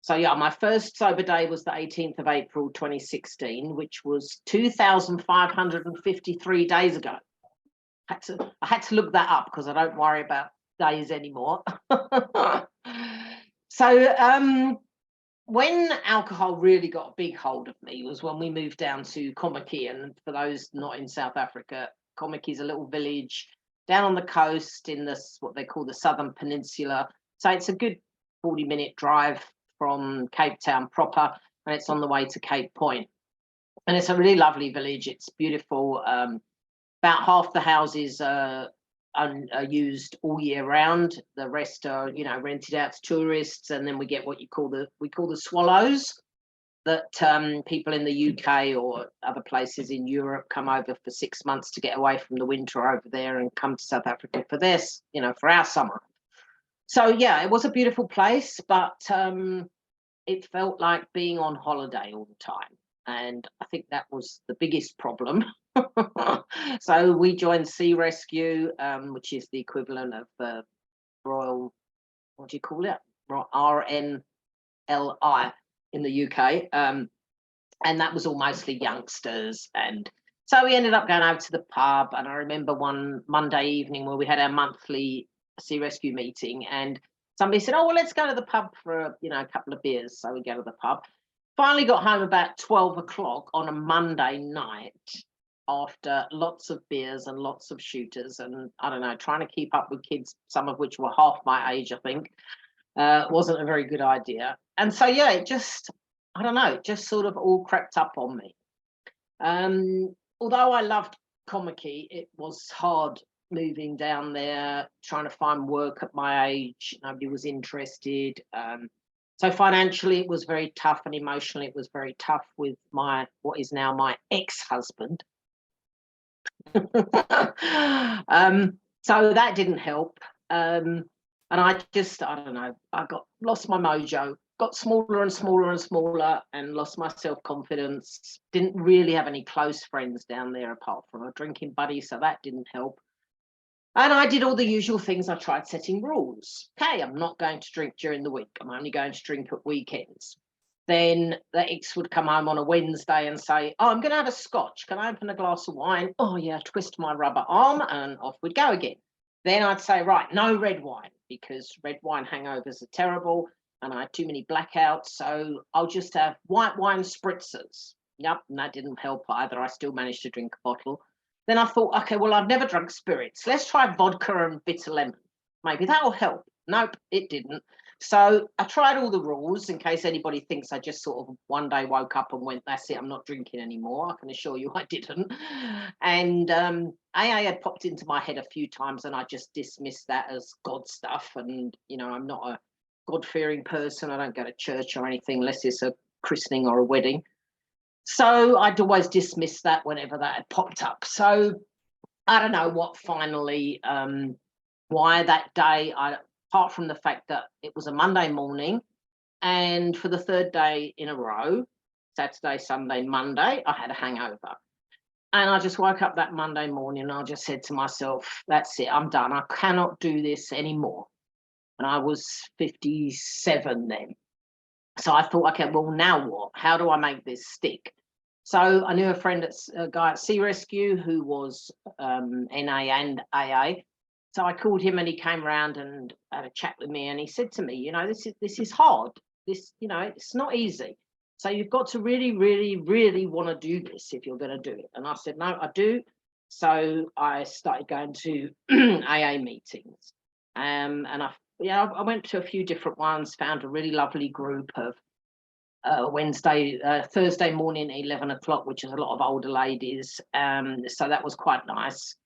So yeah, my first sober day was the 18th of April 2016, which was 2,553 days ago. I had to look that up because I don't worry about days anymore. So when alcohol really got a big hold of me was when we moved down to Kommetjie. And for those not in South Africa, Kommetjie is a little village down on the coast in this what they call the Southern Peninsula. So it's a good 40-minute drive from Cape Town proper, and it's on the way to Cape Point. And it's a really lovely village. It's beautiful. About half the houses are used all year round. The rest are, rented out to tourists. And then we get what we call the swallows, that people in the UK or other places in Europe come over for 6 months to get away from the winter over there and come to South Africa for this, for our summer. So yeah, it was a beautiful place, but it felt like being on holiday all the time. And I think that was the biggest problem. So we joined Sea Rescue, which is the equivalent of the Royal, what do you call it? RNLI in the UK. And that was all mostly youngsters. And so we ended up going over to the pub. And I remember one Monday evening where we had our monthly Sea Rescue meeting, and somebody said, oh, well, let's go to the pub for a couple of beers. So we go to the pub. Finally got home about 12 o'clock on a Monday night after lots of beers and lots of shooters, and I don't know, trying to keep up with kids, some of which were half my age, I think, wasn't a very good idea. And so yeah, it just sort of all crept up on me. Although I loved Kommetjie, it was hard moving down there, trying to find work at my age. Nobody was interested. So financially it was very tough, and emotionally it was very tough with what is now my ex-husband. So that didn't help. And I don't know, I lost my mojo, got smaller and smaller and smaller, and lost my self-confidence. Didn't really have any close friends down there apart from a drinking buddy, so that didn't help. And I did all the usual things. I tried setting rules. Okay, I'm not going to drink during the week. I'm only going to drink at weekends. Then the ex would come home on a Wednesday and say, oh, I'm going to have a scotch. Can I open a glass of wine? Oh, yeah, twist my rubber arm, and off we'd go again. Then I'd say, right, no red wine, because red wine hangovers are terrible, and I had too many blackouts, so I'll just have white wine spritzers. Yep, and that didn't help either. I still managed to drink a bottle. Then I thought, okay, well, I've never drunk spirits. Let's try vodka and bitter lemon. Maybe that'll help. Nope, it didn't. So I tried all the rules in case anybody thinks I just sort of one day woke up and went, that's it, I'm not drinking anymore. I can assure you I didn't. And AA had popped into my head a few times, and I just dismissed that as God stuff. And, I'm not a God-fearing person. I don't go to church or anything unless it's a christening or a wedding. So I'd always dismiss that whenever that had popped up. So I don't know what finally, why that day, apart from the fact that it was a Monday morning, and for the third day in a row, Saturday, Sunday, Monday, I had a hangover. And I just woke up that Monday morning and I just said to myself, that's it, I'm done. I cannot do this anymore. And I was 57 then. So I thought, okay, well, now what? How do I make this stick? So I knew a guy at Sea Rescue who was NA and AA. So I called him, and he came around and had a chat with me, and he said to me, this is hard. It's not easy. So you've got to really, really, really want to do this if you're going to do it. And I said, no, I do. So I started going to AA meetings. And I went to a few different ones, found a really lovely group of Thursday morning, 11 o'clock, which is a lot of older ladies. So that was quite nice.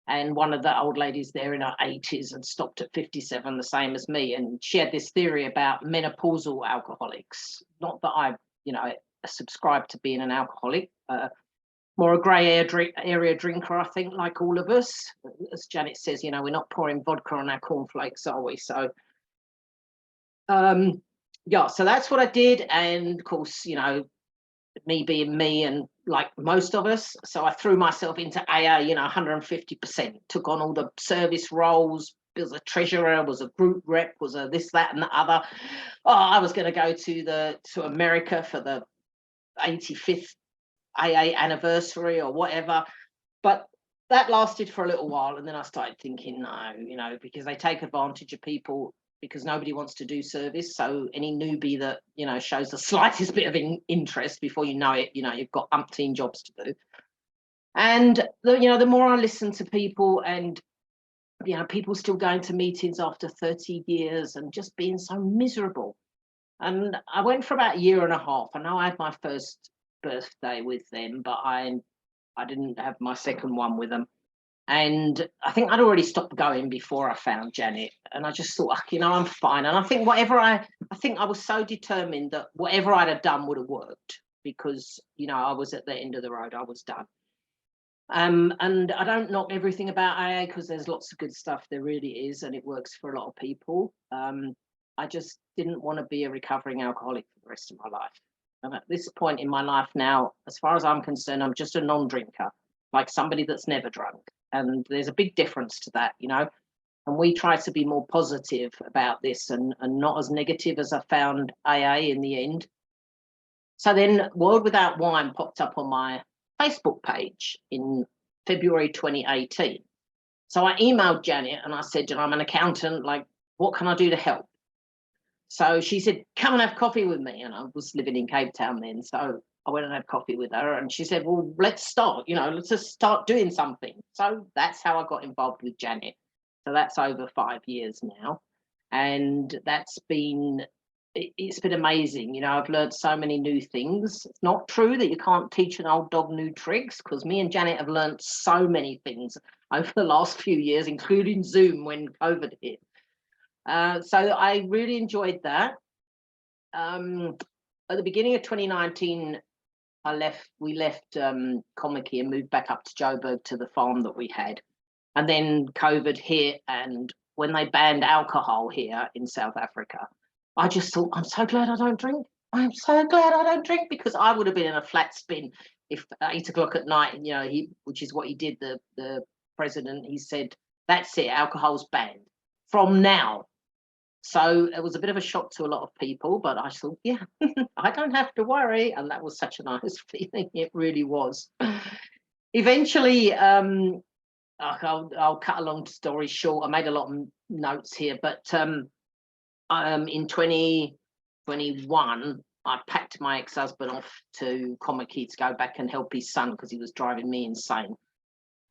And one of the old ladies there in her 80s had stopped at 57, the same as me. And she had this theory about menopausal alcoholics. Not that I, subscribe to being an alcoholic, more a grey area drinker, I think, like all of us. As Janet says, we're not pouring vodka on our cornflakes, are we? So, so that's what I did. And of course, me being me, and like most of us, so I threw myself into AA, 150%, took on all the service roles, was a treasurer, was a group rep, was a this, that, and the other. Oh, I was going to go to America for the 85th AA anniversary or whatever. But that lasted for a little while, and then I started thinking, no, because they take advantage of people, because nobody wants to do service. So any newbie that, shows the slightest bit of interest, before you know it, you've got umpteen jobs to do. And the more I listen to people, and people still going to meetings after 30 years and just being so miserable. And I went for about a year and a half. I know I had my first birthday with them, but I didn't have my second one with them. And I think I'd already stopped going before I found Janet. And I just thought, I'm fine. And I think I think I was so determined that whatever I'd have done would have worked, because, I was at the end of the road. I was done. And I don't knock everything about AA, because there's lots of good stuff. There really is. And it works for a lot of people. I just didn't want to be a recovering alcoholic for the rest of my life. And at this point in my life now, as far as I'm concerned, I'm just a non-drinker, like somebody that's never drunk. And there's a big difference to that, and we try to be more positive about this, and not as negative as I found AA in the end. So then World Without Wine popped up on my Facebook page in February 2018. So I emailed Janet and I said, I'm an accountant, like, what can I do to help? So she said, come and have coffee with me. And I was living in Cape Town then. So I went and had coffee with her, and she said, well, let's start, let's just start doing something. So that's how I got involved with Janet. So that's over 5 years now. And it's been amazing. I've learned so many new things. It's not true that you can't teach an old dog new tricks, because me and Janet have learned so many things over the last few years, including Zoom when COVID hit. So I really enjoyed that. At the beginning of 2019, we left Komaki and moved back up to Joburg to the farm that we had. And then COVID hit, and when they banned alcohol here in South Africa, I just thought, I'm so glad I don't drink. I'm so glad I don't drink, because I would have been in a flat spin if at 8 o'clock at night, which is what he did, the president, he said, that's it, alcohol's banned from now. So it was a bit of a shock to a lot of people, but I thought, yeah, I don't have to worry. And that was such a nice feeling. It really was. Eventually, I'll cut a long story short. I made a lot of notes here, but in 2021, I packed my ex-husband off to Komaki to go back and help his son, because he was driving me insane.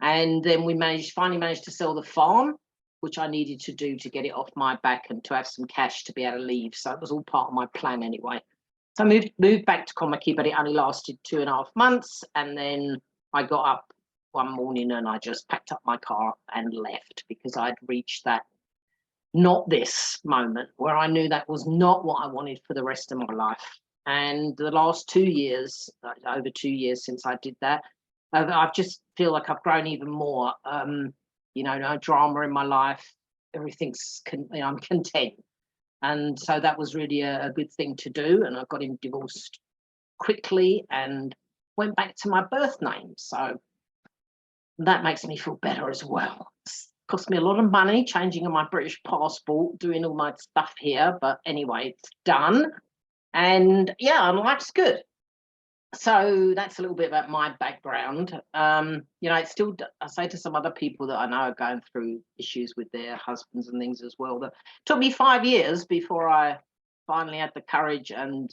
And then we finally managed to sell the farm, which I needed to do to get it off my back and to have some cash to be able to leave. So it was all part of my plan anyway. So I moved back to Komaki, but it only lasted 2.5 months. And then I got up one morning and I just packed up my car and left, because I'd reached that not this moment where I knew that was not what I wanted for the rest of my life. And the last 2 years, over 2 years since I did that, I just feel like I've grown even more. No drama in my life. Everything's, I'm content. And so that was really a good thing to do. And I got him divorced quickly and went back to my birth name. So that makes me feel better as well. It's cost me a lot of money changing my British passport, doing all my stuff here. But anyway, it's done. And yeah, and life's good. So that's a little bit about my background. It's still, I say to some other people that I know are going through issues with their husbands and things as well, that it took me 5 years before I finally had the courage and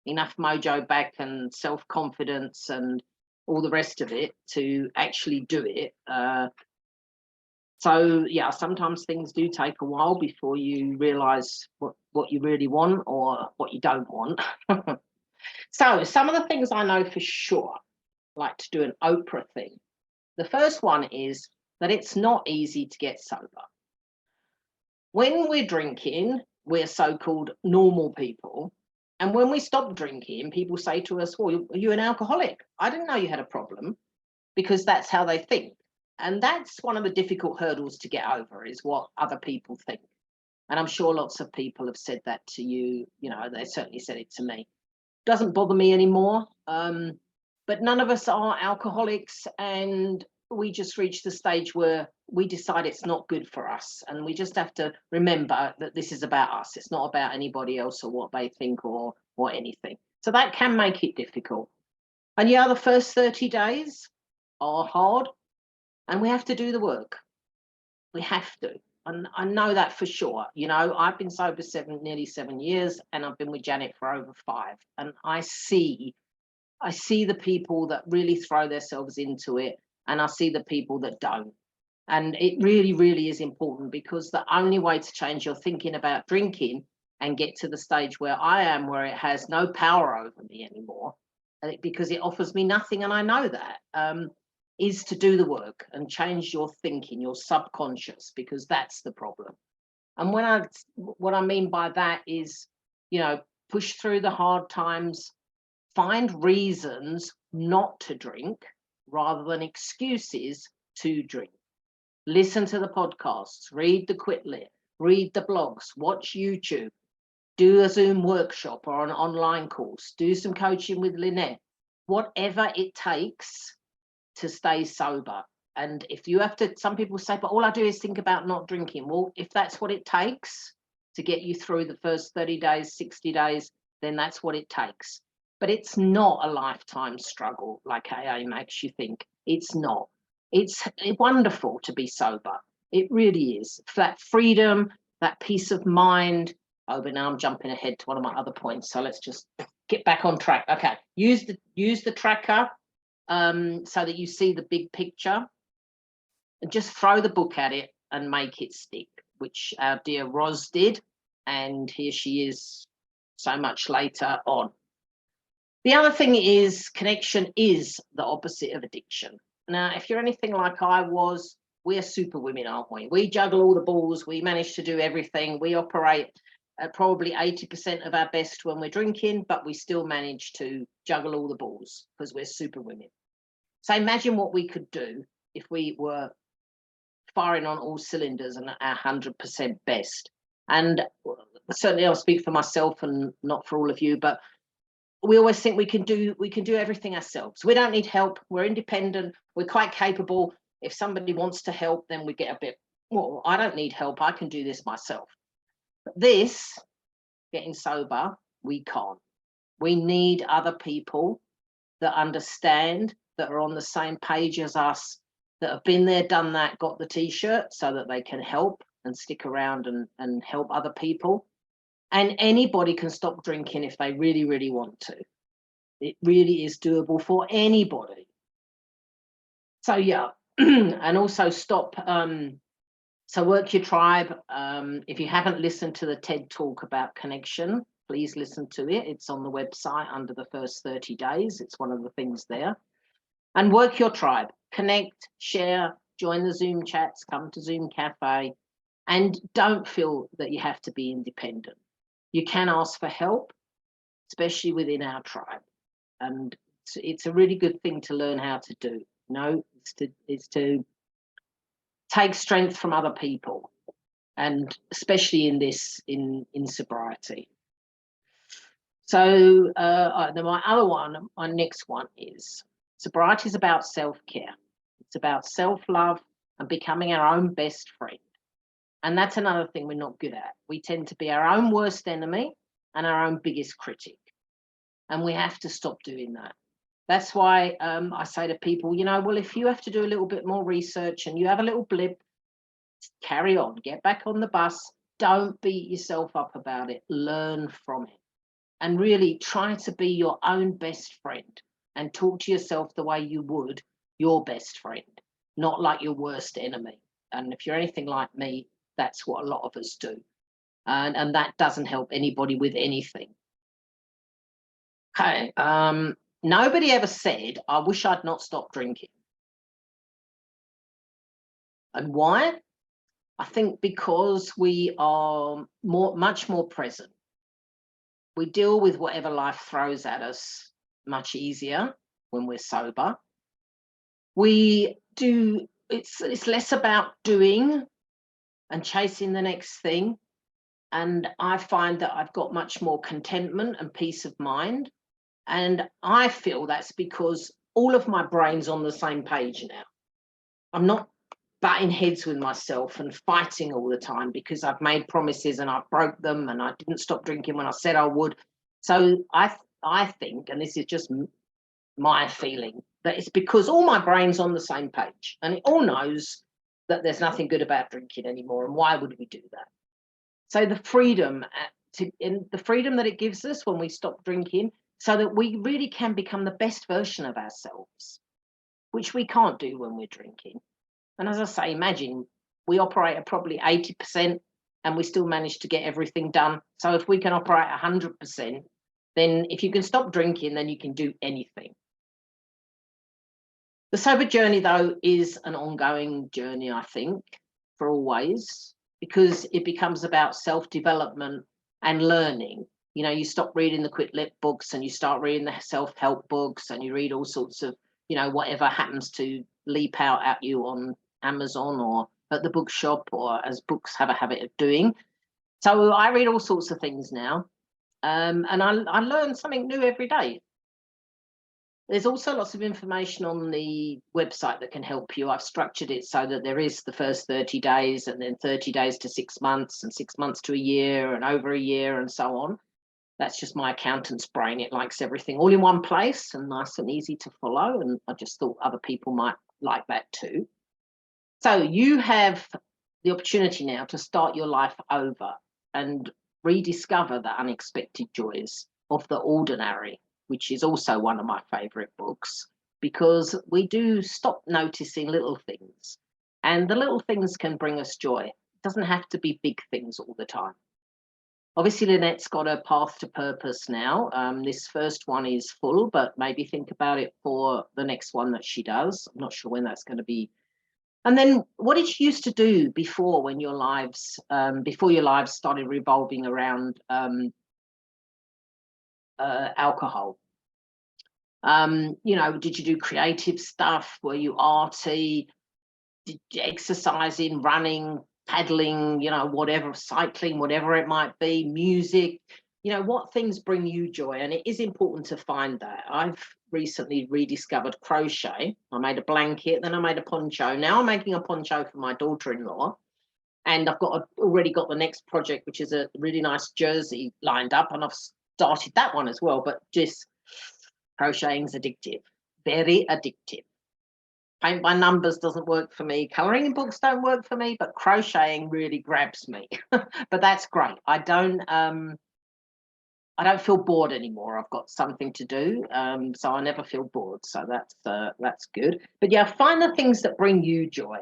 enough mojo back and self-confidence and all the rest of it to actually do it. So yeah, sometimes things do take a while before you realize what you really want or what you don't want. So some of the things I know for sure, like to do an Oprah thing. The first one is that it's not easy to get sober. When we're drinking, we're so-called normal people. And when we stop drinking, people say to us, well, are you an alcoholic? I didn't know you had a problem, because that's how they think. And that's one of the difficult hurdles to get over, is what other people think. And I'm sure lots of people have said that to you. They certainly said it to me. Doesn't bother me anymore, but none of us are alcoholics, and we just reached the stage where we decide it's not good for us. And we just have to remember that this is about us. It's not about anybody else or what they think or anything. So that can make it difficult. And yeah, the first 30 days are hard, and we have to do the work. We have to. And I know that for sure. You know, I've been sober nearly 7 years, and I've been with Janet for over 5. And I see the people that really throw themselves into it, and I see the people that don't. And it really, really is important, because the only way to change your thinking about drinking and get to the stage where I am, where it has no power over me anymore, because it offers me nothing, and I know that, is to do the work and change your thinking, your subconscious, because that's the problem. And what I mean by that is, you know, push through the hard times, find reasons not to drink rather than excuses to drink. Listen to the podcasts, read the quit lit, read the blogs, watch YouTube, do a Zoom workshop or an online course, do some coaching with Lynette, whatever it takes to stay sober. And if you have to, some people say, but all I do is think about not drinking. Well, if that's what it takes to get you through the first 30 days, 60 days, then that's what it takes. But it's not a lifetime struggle like AA makes you think. It's not. It's wonderful to be sober. It really is. That freedom, that peace of mind. Oh, but now I'm jumping ahead to one of my other points. So let's just get back on track. Okay, use the tracker so that you see the big picture. And just throw the book at it and make it stick, which our dear Roz did. And here she is so much later on. The other thing is, connection is the opposite of addiction. Now, if you're anything like I was, we're super women, aren't we? We juggle all the balls. We manage to do everything. We operate at probably 80% of our best when we're drinking, but we still manage to juggle all the balls because we're super women. So imagine what we could do if we were firing on all cylinders and at our 100% best. And certainly I'll speak for myself and not for all of you, but we always think we can do everything ourselves. We don't need help. We're independent. We're quite capable. If somebody wants to help, then we get a bit, well, I don't need help. I can do this myself. But this, getting sober, we can't. We need other people that understand, that are on the same page as us, that have been there, done that, got the t-shirt, so that they can help and stick around and help other people. And anybody can stop drinking if they really, really want to. It really is doable for anybody. So yeah, and also stop. So work your tribe. If you haven't listened to the TED talk about connection, please listen to it. It's on the website under the first 30 days. It's one of the things there. And work your tribe. Connect, share, join the Zoom chats, come to Zoom Cafe, and don't feel that you have to be independent. You can ask for help, especially within our tribe. And it's a really good thing to learn how to do. You know, it's to take strength from other people, and especially in sobriety. So then my next one is, sobriety is about self-care. It's about self-love and becoming our own best friend. And that's another thing we're not good at. We tend to be our own worst enemy and our own biggest critic. And we have to stop doing that. That's why I say to people, you know, well, if you have to do a little bit more research and you have a little blip, carry on, get back on the bus. Don't beat yourself up about it. Learn from it. And really try to be your own best friend and talk to yourself the way you would your best friend, not like your worst enemy. And if you're anything like me, that's what a lot of us do. And that doesn't help anybody with anything. Okay. Nobody ever said, I wish I'd not stopped drinking. And why? I think because we are much more present. We deal with whatever life throws at us much easier when we're sober. We do, it's less about doing and chasing the next thing. And I find that I've got much more contentment and peace of mind. And I feel that's because all of my brain's on the same page now. I'm not butting heads with myself and fighting all the time because I've made promises and I broke them, and I didn't stop drinking when I said I would. So I think, and this is just my feeling, that it's because all my brain's on the same page and it all knows that there's nothing good about drinking anymore, and why would we do that? So the freedom the freedom that it gives us when we stop drinking, so that we really can become the best version of ourselves, which we can't do when we're drinking. And as I say, imagine we operate at probably 80% and we still manage to get everything done. So if we can operate 100%, then if you can stop drinking, then you can do anything. The sober journey, though, is an ongoing journey, I think, for always, because it becomes about self-development and learning. You know, you stop reading the quick lit books and you start reading the self-help books, and you read all sorts of, you know, whatever happens to leap out at you on Amazon or at the bookshop, or as books have a habit of doing. So I read all sorts of things now, and I learn something new every day. There's also lots of information on the website that can help you. I've structured it so that there is the first 30 days, and then 30 days to 6 months, and 6 months to a year, and over a year, and so on. That's just my accountant's brain. It likes everything all in one place and nice and easy to follow. And I just thought other people might like that too. So you have the opportunity now to start your life over and rediscover the unexpected joys of the ordinary, which is also one of my favorite books, because we do stop noticing little things, and the little things can bring us joy. It doesn't have to be big things all the time. Obviously, Lynette's got a path to purpose now. This first one is full, but maybe think about it for the next one that she does. I'm not sure when that's going to be. And then what did you used to do before, when your lives, before your lives started revolving around alcohol? You know, did you do creative stuff? Were you arty? Did you exercising, running, paddling, you know, whatever, cycling, whatever it might be, music? You know, what things bring you joy? And it is important to find that. I've recently rediscovered crochet. I made a blanket, then I made a poncho. Now I'm making a poncho for my daughter-in-law. And I've already got the next project, which is a really nice jersey lined up. And I've started that one as well. But just crocheting's addictive, very addictive. Paint by numbers doesn't work for me. Colouring in books don't work for me, but crocheting really grabs me. But that's great. I don't feel bored anymore. I've got something to do, so I never feel bored. So that's good. But yeah, find the things that bring you joy.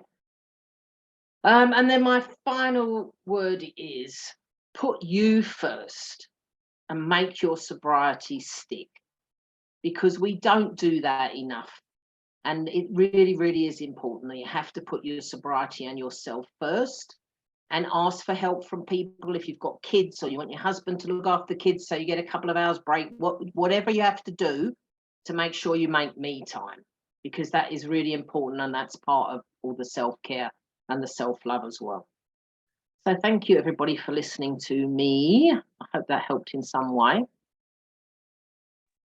And then my final word is put you first and make your sobriety stick, because we don't do that enough. And it really, really is important that you have to put your sobriety and yourself first, and ask for help from people if you've got kids, or you want your husband to look after the kids, so you get a couple of hours break, whatever you have to do to make sure you make me time, because that is really important, and that's part of all the self-care and the self-love as well. So thank you, everybody, for listening to me. I hope that helped in some way.